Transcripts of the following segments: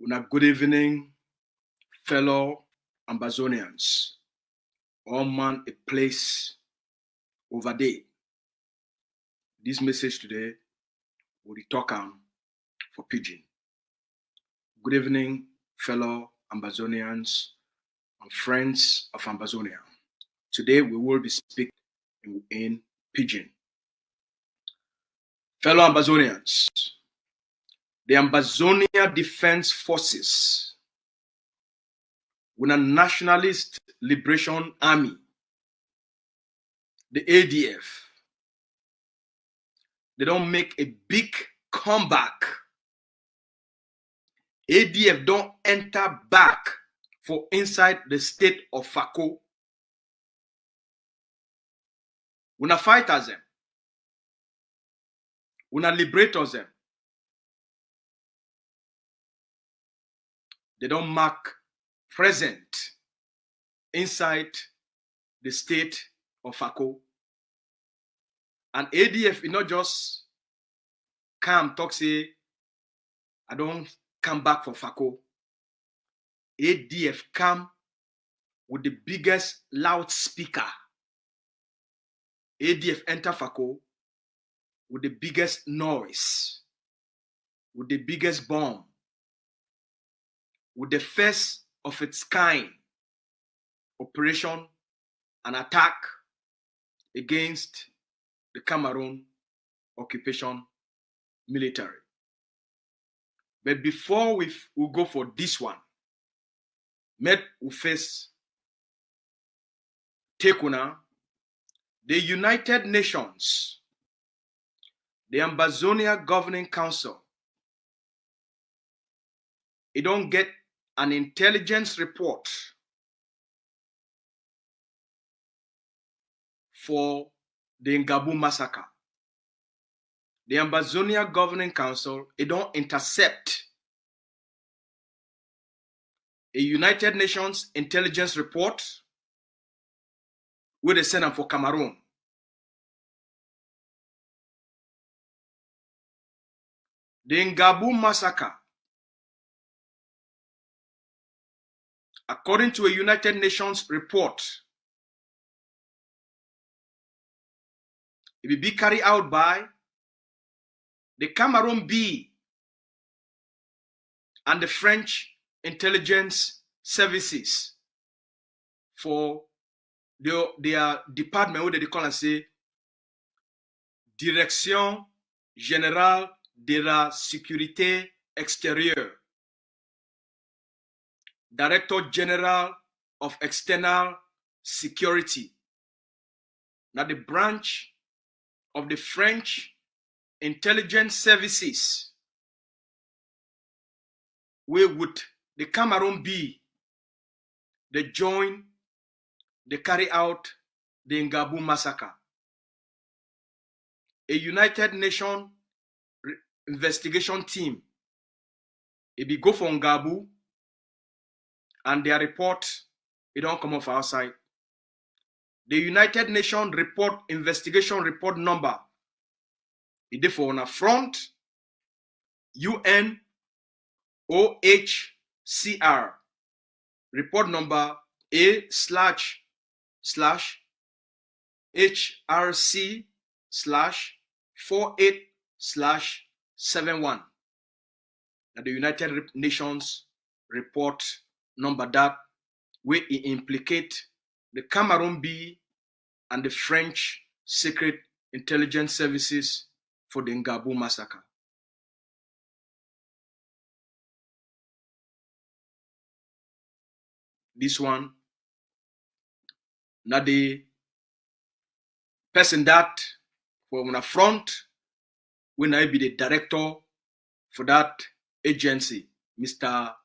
Good evening, fellow Ambazonians. All man a place over there. This message today will be talking for Pidgin. Good evening, fellow Ambazonians and friends of Ambazonia. Today we will be speaking in Pidgin. Fellow Ambazonians, the Ambazonia Defense Forces, with a Nationalist Liberation Army, the ADF, they don't make a big comeback. ADF don't enter back for inside the state of Fako. We not fight as them. We not liberate us them. They don't mark present inside the state of Fako. And ADF is not just come talk say, I don't come back for Fako. ADF come with the biggest loudspeaker. ADF enter Fako with the biggest noise, with the biggest bomb, with the first of its kind operation and attack against the Cameroon occupation military. But before we go for this one, we first take on the United Nations, the Ambazonia Governing Council. It don't get an intelligence report for the Ngarbuh massacre. The Ambazonia Governing Council, it don't intercept a United Nations intelligence report where they send them for Cameroon. The Ngarbuh massacre, according to a United Nations report, it will be carried out by the Cameroon B and the French intelligence services for their department, what they call and say, Direction Générale de la Sécurité Extérieure, Director General of External Security. Now the branch of the French intelligence services, where would the Cameroon be? They join, they carry out the Ngarbuh massacre. A United Nations investigation team, it be go for Ngarbuh, and their report, it don't come off outside. The United Nations report, investigation report number, it is for on a front, UNOHCR, report number A/HRC/48/71. Now the United Nations report number that where it implicate the Cameroon B and the French secret intelligence services for the Ngarbuh massacre. This one, now the person that for on the front will now be the director for that agency, Mr.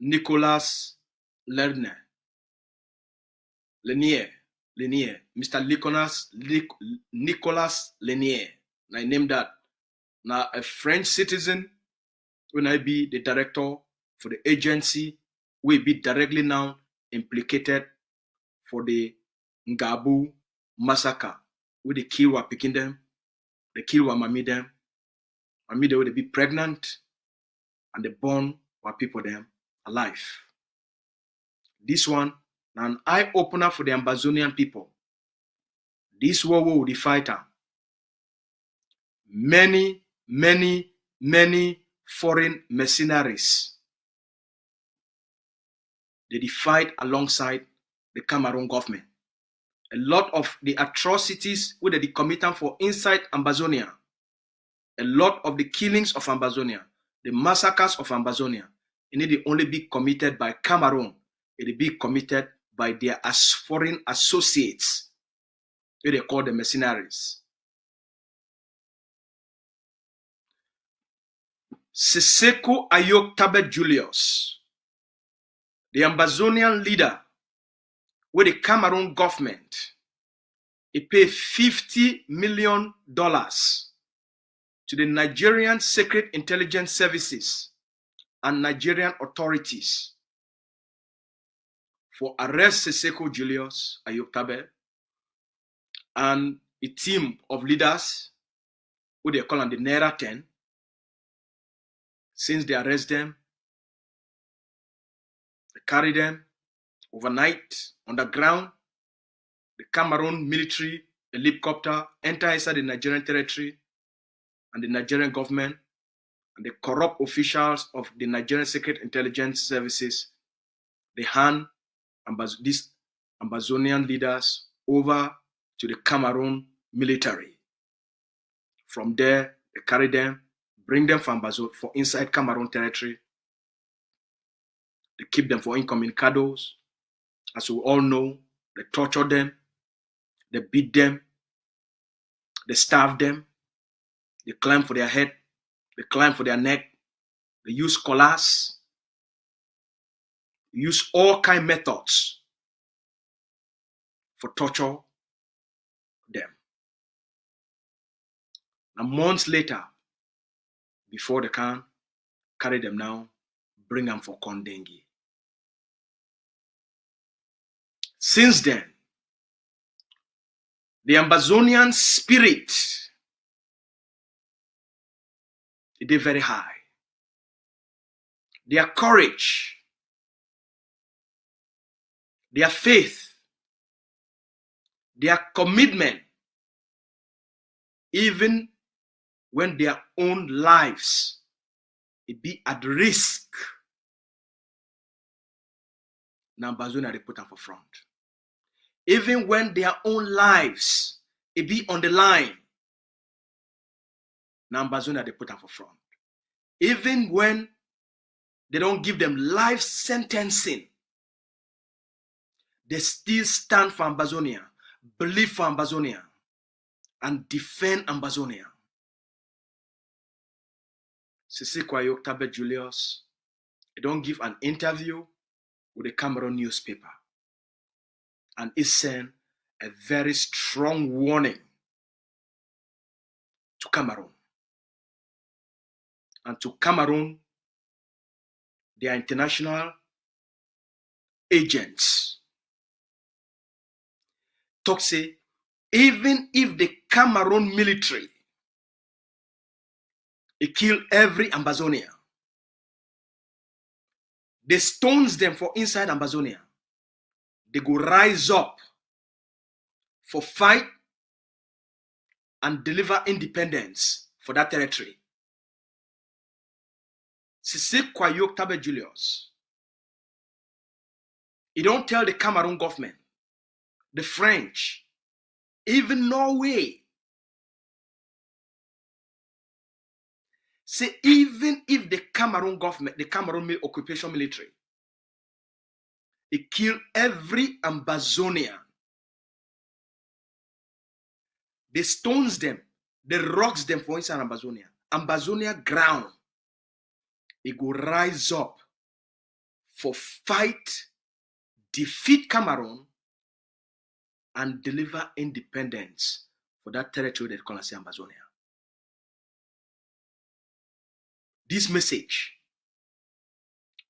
Nicolas Lenier, Mr. Nicolas Lenier. I name that. Now a French citizen will now be the director for the agency, will be directly now implicated for the Ngarbuh massacre. With the kill were picking them, the kill were mommy them. Mommy they will be pregnant, and the born our people them alive. This one, an eye-opener for the Ambazonian people. This war will the fighter. Many foreign mercenaries. They fight alongside the Cameroon government. A lot of the atrocities where they committed for inside Ambazonia, a lot of the killings of Ambazonia, the massacres of Ambazonia, it need only be committed by Cameroon. It be committed by their foreign associates. They call the mercenaries. Siseko Ayok Tabet Julius, the Ambazonian leader, with the Cameroon government, it paid $50 million to the Nigerian Secret Intelligence Services and Nigerian authorities for arrest Siseko Julius Ayok Tabet and a team of leaders who they call on the Naira 10. Since they arrest them, they carry them overnight underground. The Cameroon military helicopter enter inside the Nigerian territory, and the Nigerian government and the corrupt officials of the Nigerian Secret Intelligence Services, they hand these Ambazonian leaders over to the Cameroon military. From there, they carry them, bring them for inside Cameroon territory. They keep them for incommunicados. As we all know, they torture them, they beat them, they starve them, they climb for their head, they climb for their neck, they use collars, use all kind of methods for torture them. And months later, before they can carry them now, bring them for Kondengi. Since then, the Ambazonian spirit is very high. Their courage, their faith, their commitment, even when their own lives it be at risk, now Ambazonia they put them for front. Even when their own lives it be on the line, now Ambazonia they put them for front. Even when they don't give them life sentencing, they still stand for Ambazonia, believe for Ambazonia, and defend Ambazonia. Siseko Ayok Tabet Julius, he don't give an interview with the Cameroon newspaper, and he sent a very strong warning to Cameroon. And to Cameroon, their international agents talk say, even if the Cameroon military it kill every Ambazonia, they stones them for inside Ambazonia, they go rise up for fight and deliver independence for that territory. Siseko Ayok Tabet Julius, he don't tell the Cameroon government, the French, even Norway, say even if the Cameroon government, the Cameroon occupation military, it kill every Ambazonian, they stones them, they rocks them for inside Ambazonia. Ambazonia ground, it go rise up for fight, defeat Cameroon, and deliver independence for that territory that call us Ambazonia. This message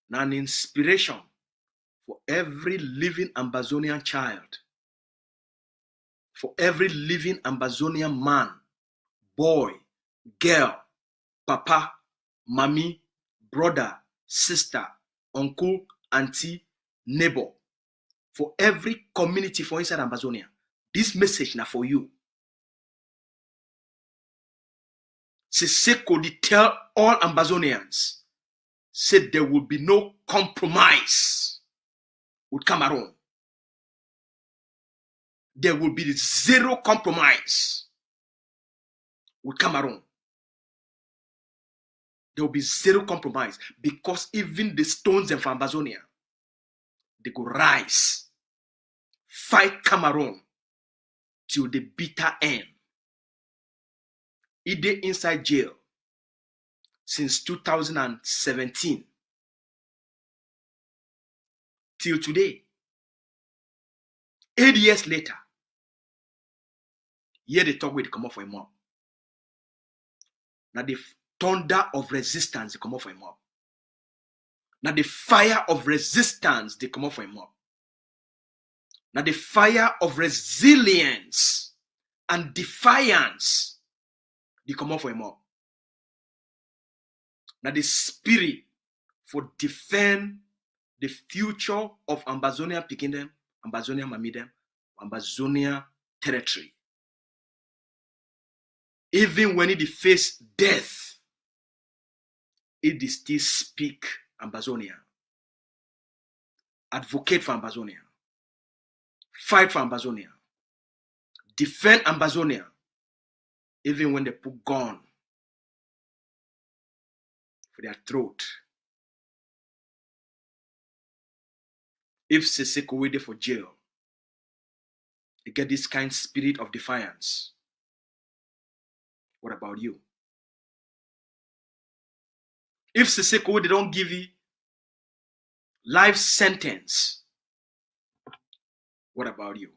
now an inspiration for every living Ambazonian child, for every living Ambazonian man, boy, girl, papa, mommy, brother, sister, uncle, auntie, neighbor, for every community for inside Ambazonia. This message now for you. Siseko tell all Ambazonians, said there will be no compromise with Cameroon. There will be zero compromise with Cameroon. There will be zero compromise because even the stones in Ambazonia, they go rise, fight Cameroon till the bitter end. He dey inside jail since 2017 till today. 8 years later, here they talk with the come up for him up. Now the thunder of resistance they come up for him up. Now the fire of resistance they come up for him up. Now the fire of resilience and defiance they come up for him up. Now the spirit for defend the future of Ambazonia Pikindem, Ambazonia Mamidem, Ambazonia territory. Even when it face death, it still speak Ambazonia. Advocate for Ambazonia. Fight for Ambazonia. Defend Ambazonia. Even when they put gun for their throat. If Siseko waited for jail, they get this kind of spirit of defiance. What about you? If Siseko they don't give you life sentence, what about you?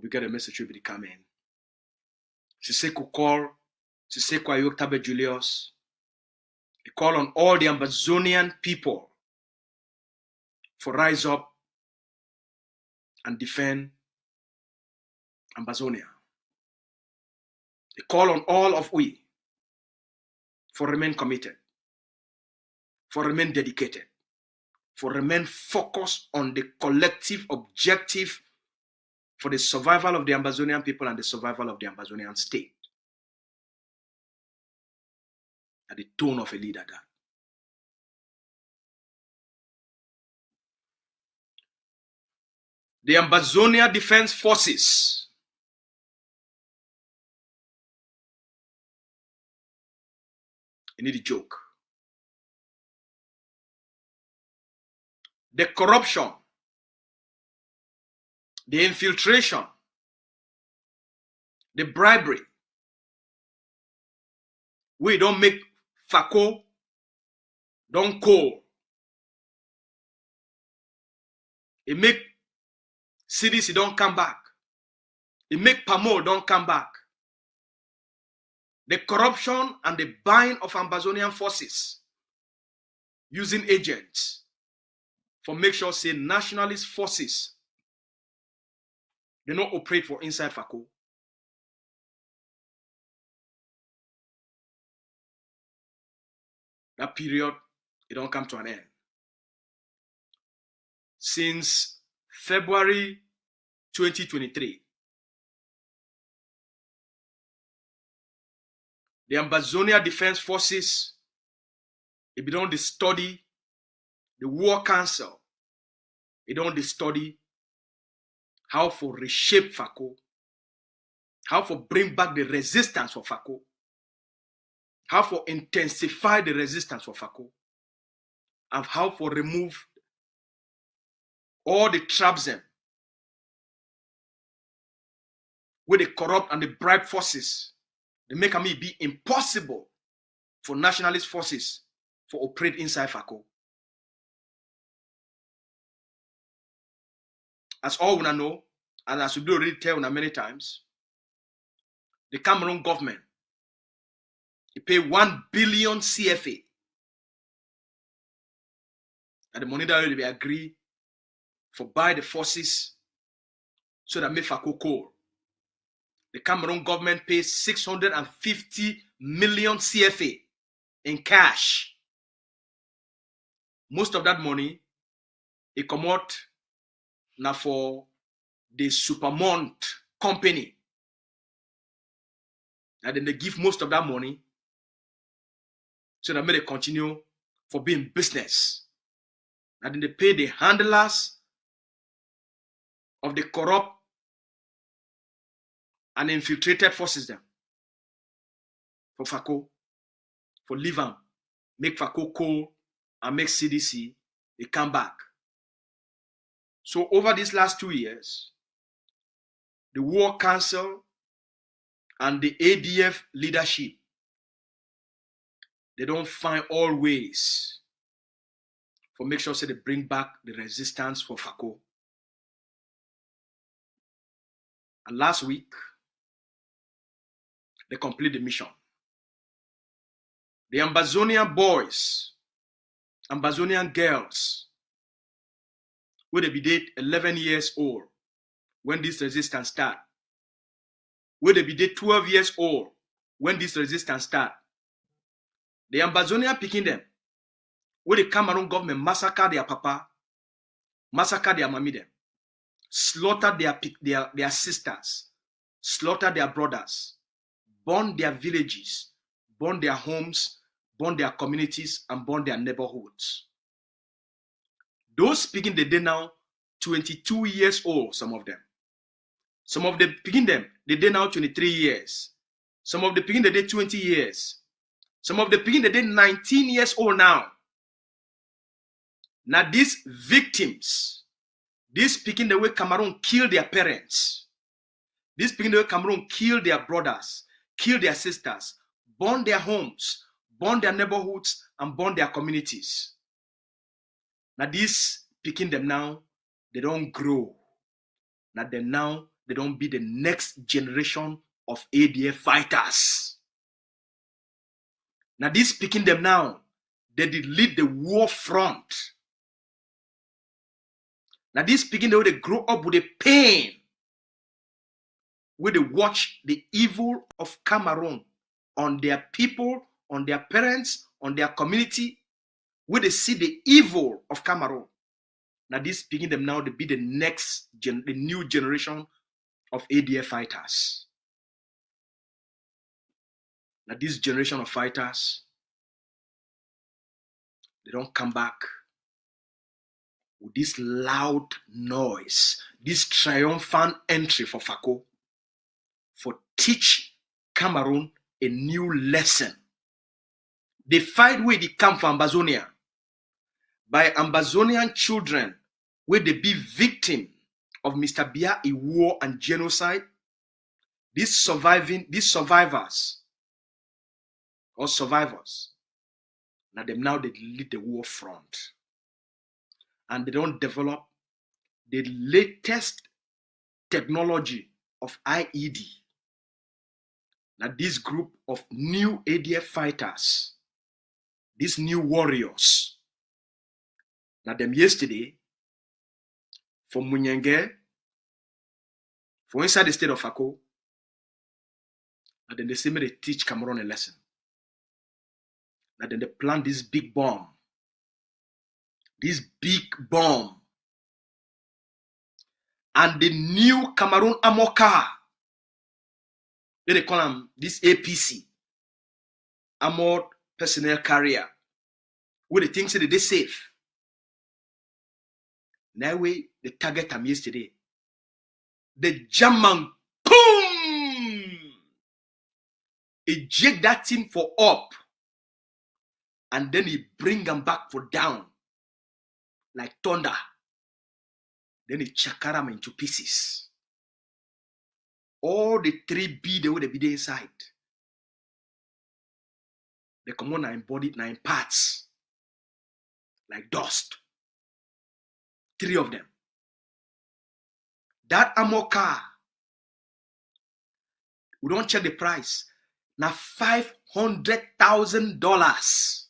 We get a message will be coming. Siseko call, Siseko Ayoktabe Julius. He call on all the Ambazonian people for rise up and defend Ambazonia. He call on all of we for remain committed, for remain dedicated, for remain focused on the collective objective for the survival of the Ambazonian people and the survival of the Ambazonian state. At the tone of a leader that. The Ambazonia Defense Forces you need a joke. The corruption, the infiltration, the bribery. We don't make Fako, don't call. It make cities, don't come back. It make Pamo, don't come back. The corruption and the buying of Ambazonian forces using agents for make sure say nationalist forces they don't operate for inside Fako. That period, it don't come to an end. Since February 2023, the Ambazonia Defense Forces, it don't study the War Council, it don't study how for reshape Fako, how for bring back the resistance for Fako, how for intensify the resistance for Fako, and how for remove all the traps with the corrupt and the bribe forces. They make it be impossible for nationalist forces to operate inside Fako. as all una know, and as we do already tell una many times, the Cameroon government, they pay 1 billion CFA. And the money that will be agreed for buy the forces so that make Fako coal. The Cameroon government pays 650 million CFA in cash. Most of that money, it come out now for the Supermont company. And then they give most of that money so that they continue for being business. And then they pay the handlers of the corrupt and infiltrated forces them for Fako, for leave them, make Fako coal and make CDC, they come back. So over these last 2 years, the War Council and the ADF leadership, they don't find all ways for make sure they bring back the resistance for Fako. And last week, they complete the mission. The Ambazonian boys, Ambazonian girls, where they be date 11 years old when this resistance start. Where they be date 12 years old when this resistance start. The Ambazonian picking them, where the Cameroon government massacre their papa, massacre their mommy them, slaughter their sisters, slaughter their brothers, burn their villages, burn their homes, burn their communities, and burn their neighborhoods. Those speaking the day now, 22 years old, some of them. Some of them picking them, the day now 23 years. Some of the picking the day 20 years. Some of the picking the day 19 years old now. Now these victims, these picking the way Cameroon killed their parents. These picking the way Cameroon killed their brothers, killed their sisters, burn their homes, burn their neighborhoods, and burn their communities. Now these picking them now, they don't grow. Now they don't be the next generation of ADF fighters. Now these picking them now, they did lead the war front. Now these picking the way they grow up with the pain, where they watch the evil of Cameroon on their people, on their parents, on their community, where they see the evil of Cameroon. Now this picking them now to be the next, the new generation of ADF fighters. Now this generation of fighters, they don't come back with this loud noise, this triumphant entry for Fako, for teach Cameroon a new lesson. They fight where they come from Ambazonia, by Ambazonian children, where they be victim of Mr. Biya in war and genocide. These survivors, now they lead the war front. And they don't develop the latest technology of IED. Now this group of new ADF fighters, these new warriors, now them yesterday, from Munyenge, from inside the state of Fako, and then they say me they teach Cameroon a lesson. And then they plant this big bomb. This big bomb. And the new Cameroon armor car, they call them this APC, armored personnel carrier, where they think that they safe. Now we the target them yesterday. The German, boom! Eject that thing for up. And then he bring them back for down. Like thunder. Then he chakara them into pieces. All the 3B, they would be there inside. They come on and embodied 9 parts. Like dust. 3 of them. That armor car, we don't check the price. Now $500,000.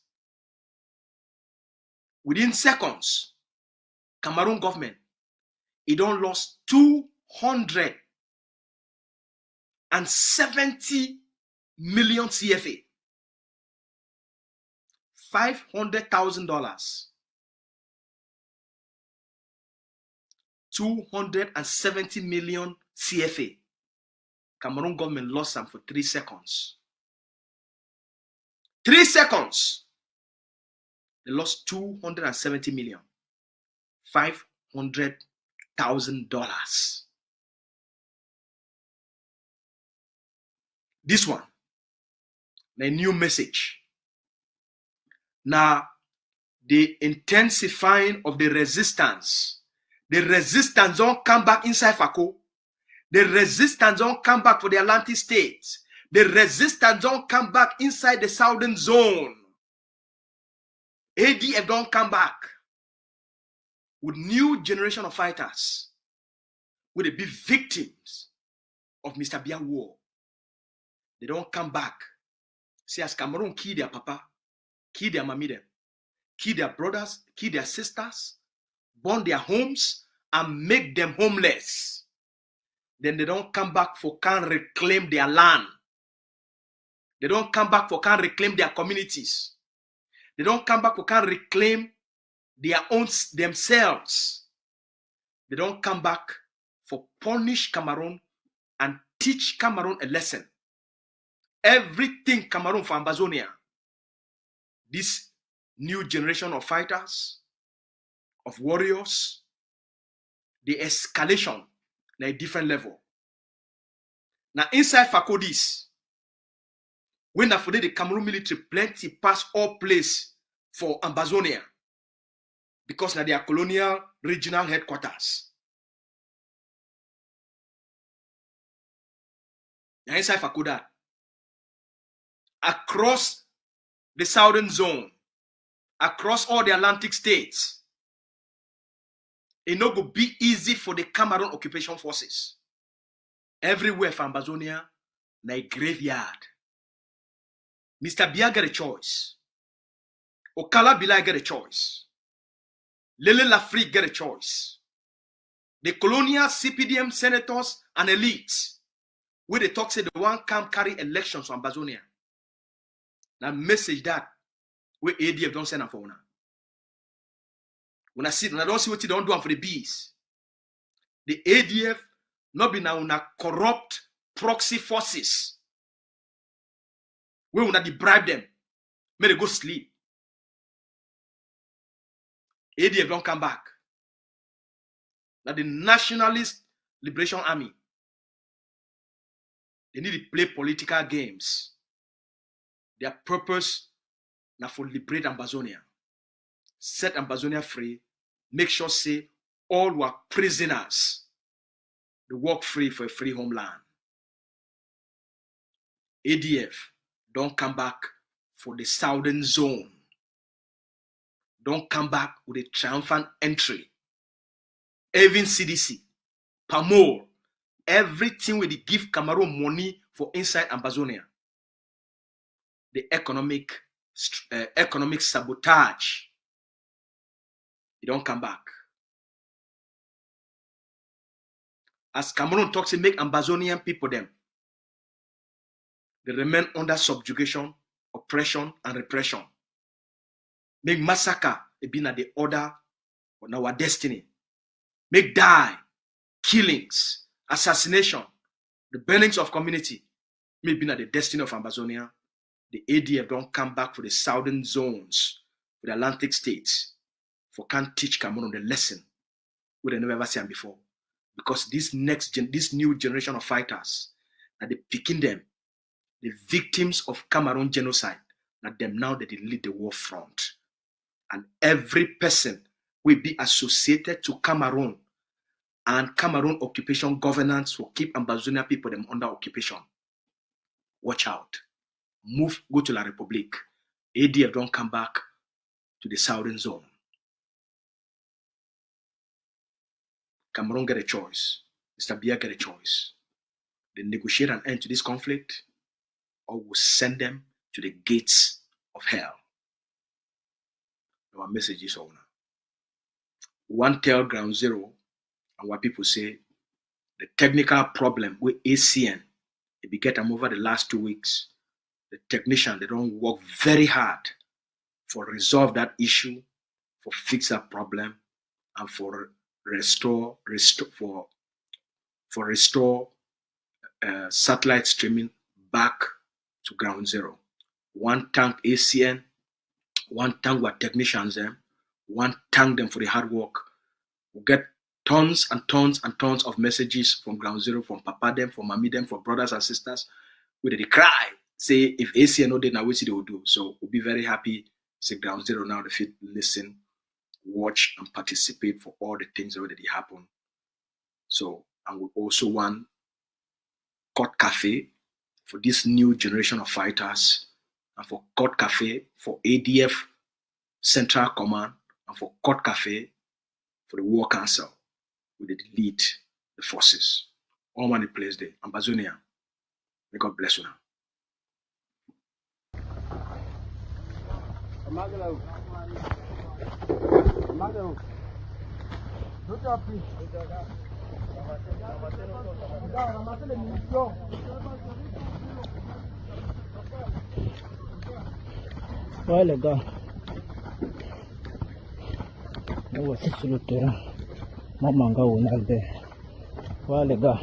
Within seconds, Cameroon government, it don't lost 270 million CFA. $500,000. 270 million CFA. Cameroon government lost them for 3 seconds. 3 seconds. They lost 270 million. $500,000. This one, the new message. Now, the intensifying of the resistance. The resistance don't come back inside Fako. The resistance don't come back for the Atlantic states. The resistance don't come back inside the southern zone. ADF don't come back with new generation of fighters will they be victims of Mr. Biya war. They don't come back. See, as Cameroon kill their papa, kill their mommy them, kill their brothers, kill their sisters, burn their homes, and make them homeless. Then they don't come back for can reclaim their land. They don't come back for can reclaim their communities. They don't come back for can reclaim their own themselves. They don't come back for punish Cameroon and teach Cameroon a lesson. Everything Cameroon for Ambazonia. This new generation of fighters, of warriors, the escalation na a different level. Now inside Fako this, when for the Cameroon military plenty pass all place for Ambazonia because now they are colonial regional headquarters. Now inside Fako that, across the southern zone, across all the Atlantic states, it no go be easy for the Cameroon occupation forces. Everywhere for Ambazonia, na a graveyard. Mr. Biya get a choice. Okala Bilai get a choice. Lele Lafrique get a choice. The colonial CPDM senators and elites, where they talk say they want come carry elections on Ambazonia. Now message that where ADF don't send them for una. When I see, and I don't see what they don't do for the bees. The ADF not be now una corrupt proxy forces. We will not bribe them. May they go sleep. ADF don't come back. Now the Nationalist Liberation Army, they need to play political games. Their purpose now for liberate Ambazonia. Set Ambazonia free. Make sure say all who are prisoners, they walk free for a free homeland. ADF don't come back for the southern zone. Don't come back with a triumphant entry. Even CDC, PAMOR, everything will give Cameroon money for inside Ambazonia. The economic sabotage. It don't come back. As Cameroon talks, it make Ambazonian people them. They remain under subjugation, oppression, and repression. Make massacre it be not the order of our destiny. Make die, killings, assassination, the burnings of community may be not the destiny of Ambazonia. The ADF don't come back for the southern zones, for the Atlantic states, for can't teach Cameroon the lesson we they never ever seen before. Because this new generation of fighters, that they picking them, the victims of Cameroon genocide, that them now that they lead the war front. And every person will be associated to Cameroon, and Cameroon occupation governance will keep Ambazonia people them under occupation. Watch out. Move, go to La Republique. ADF don't come back to the southern zone. Cameroon get a choice. Mr. Biya get a choice. They negotiate an end to this conflict, or will send them to the gates of hell. Our message is on. One tell ground zero, and what people say, the technical problem with ACN, if we get them over the last 2 weeks, the technician, they don't work very hard for resolve that issue, for fix that problem, and for restore satellite streaming back to ground zero. One thank ACN, one thank our technicians them, one thank them for the hard work. We get tons and tons and tons of messages from ground zero, from papa them, from mommy them, from brothers and sisters, where they cry, say if ACN no did now what they will do. So we'll be very happy. Say ground zero now, if you listen, watch and participate for all the things that already happen. So, and we also want Court Cafe for this new generation of fighters, and for Court Cafe for ADF Central Command, and for Court Cafe for the War Council, with the lead the forces. All money place there. Ambazonia. May God bless you now. Ouais les gars, voici sur le terrain, mon manga ou Ngarbuh. Ouais les gars.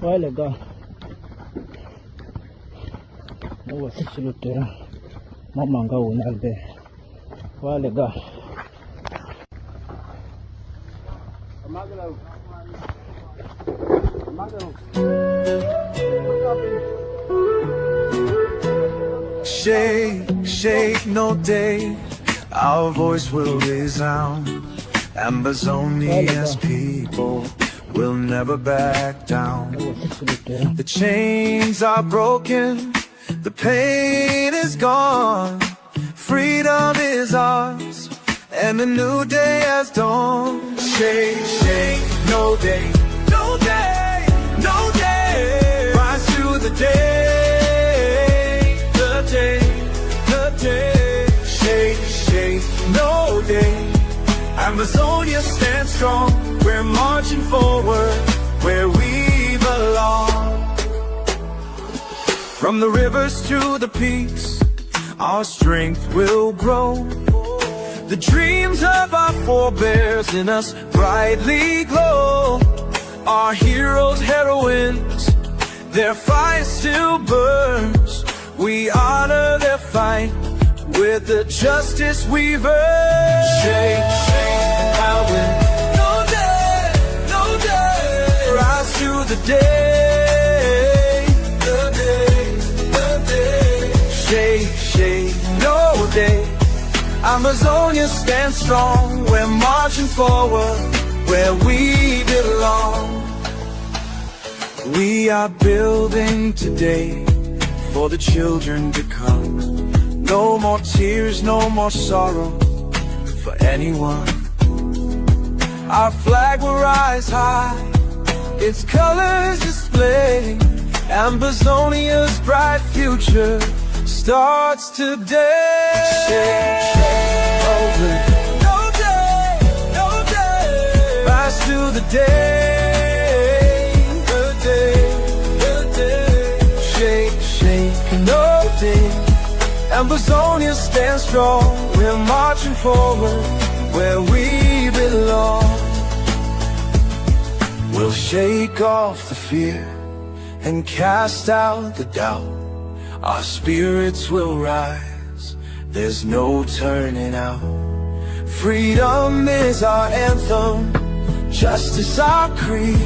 Ouais les gars, voici sur le terrain, mon manga ou Ngarbuh. Ouais les gars. Shake, shake, no day, our voice will resound. Ambazonia's people will never back down. The chains are broken, the pain is gone. Freedom is ours, and a new day has dawned. Shake, shake, no day, no day, no day. Rise to the day, the day, the day. Shake, shake, no day. Amazonia stands strong. We're marching forward where we belong. From the rivers to the peaks, our strength will grow. The dreams of our forebears in us brightly glow. Our heroes, heroines, their fire still burns. We honor their fight with the justice we've earned. Shake, shake, and win. No day, no day. Rise to the day, the day, the day. Shake, shake, no day. Amazonia stands strong. We're marching forward where we belong. We are building today for the children to come. No more tears, no more sorrow for anyone. Our flag will rise high, its colors display. Ambazonia's bright future starts today. Shake, shake, over. No day, no day. Rise to the day, the day, the day. Shake, shake, no day. Ambazonia stands strong. We're marching forward where we belong. We'll shake off the fear and cast out the doubt. Our spirits will rise, there's no turning out. Freedom is our anthem, justice our creed.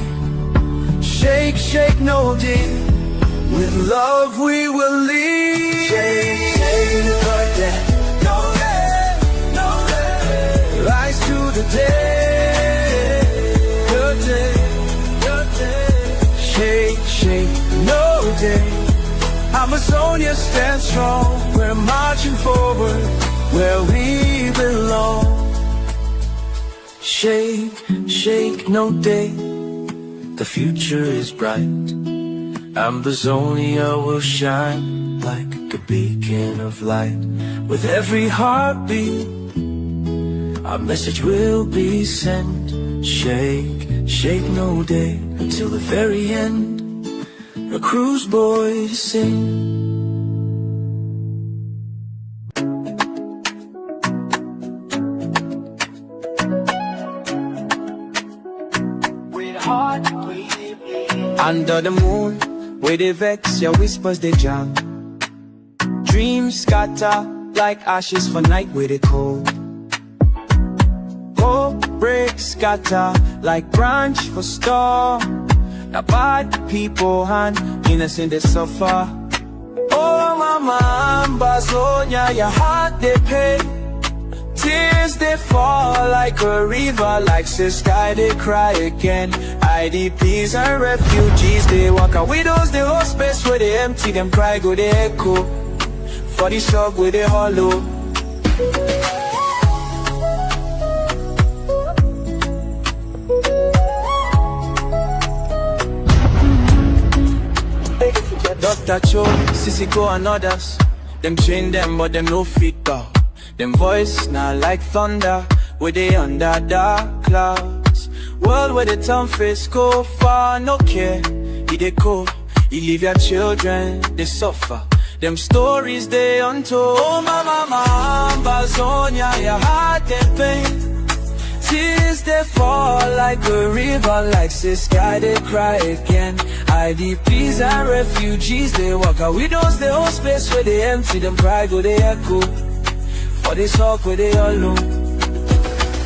Shake, shake, no dear, with love we will lead. Shake, shake, like that, no day, no day. Rise to the day, day. Amazonia stands strong, we're marching forward where we belong. Shake, shake, no day, the future is bright. Ambazonia will shine like a beacon of light. With every heartbeat, our message will be sent. Shake, shake, no day, until the very end. A cruise boys sing. Under the moon, where they vex, your whispers they jam. Dreams scatter like ashes for night where they cold. Hope break scatter like branch for storm. The bad people hand innocent they suffer. Oh mama, Ambazonia, your heart they pay. Tears they fall like a river, like the sky they cry again. IDPs and refugees they walk out. Widows they hold space where they empty, them cry go they echo. For the shock where they hollow. Dr. Cho, Sissiko and others, them train them but them no fit bow. Them voice now like thunder, where they under dark clouds. World where the town face go far, no care, he they go, he leave your children, they suffer. Them stories they untold. Oh mama, Ambazonia, your heart they pain. Tears they fall like a river, like the sky they cry again. IDPs and refugees they walk out. Widows they hold space where they empty, them cry go they echo. For this talk where they all know.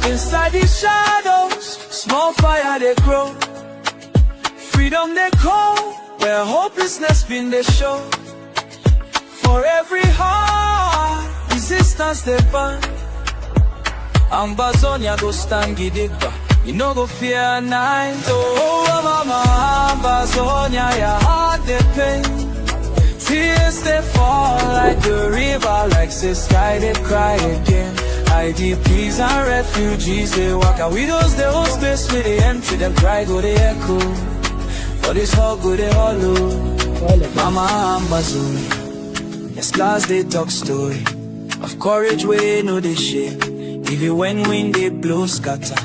Inside these shadows, small fire they grow. Freedom they call, where hopelessness been they show. For every heart, resistance they burn. Ambazonia go stand gidigba, you no go fear night. Oh mama, Ambazonia, your heart they pain. Tears they fall like the river, like the sky they cry again. IDPs and refugees they walk out. Widows they hold space where they empty, them cry go they echo. For this hug go they hollow. Mama Ambazonia, your scars they talk story of courage where no they shake. Even when wind they blow scatter,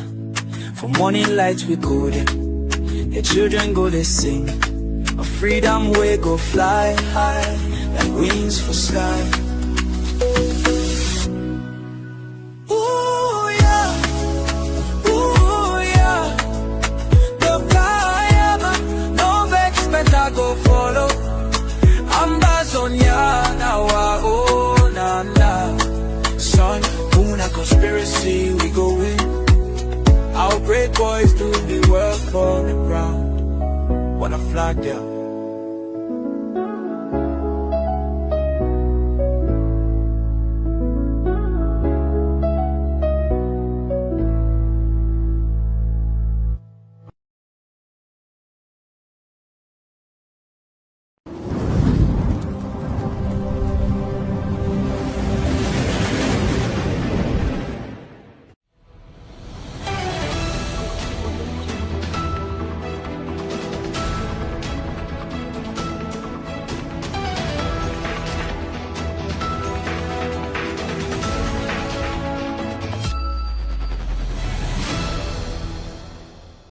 for morning light we go there. The children go they sing, a freedom way go fly high, like wings for sky. Ooh yeah, ooh yeah. The Kayama, no vex better go follow. Ambazonia, now oh na na. Son, a conspiracy, we go in. Our great boys do the work for the ground. Wanna flag there.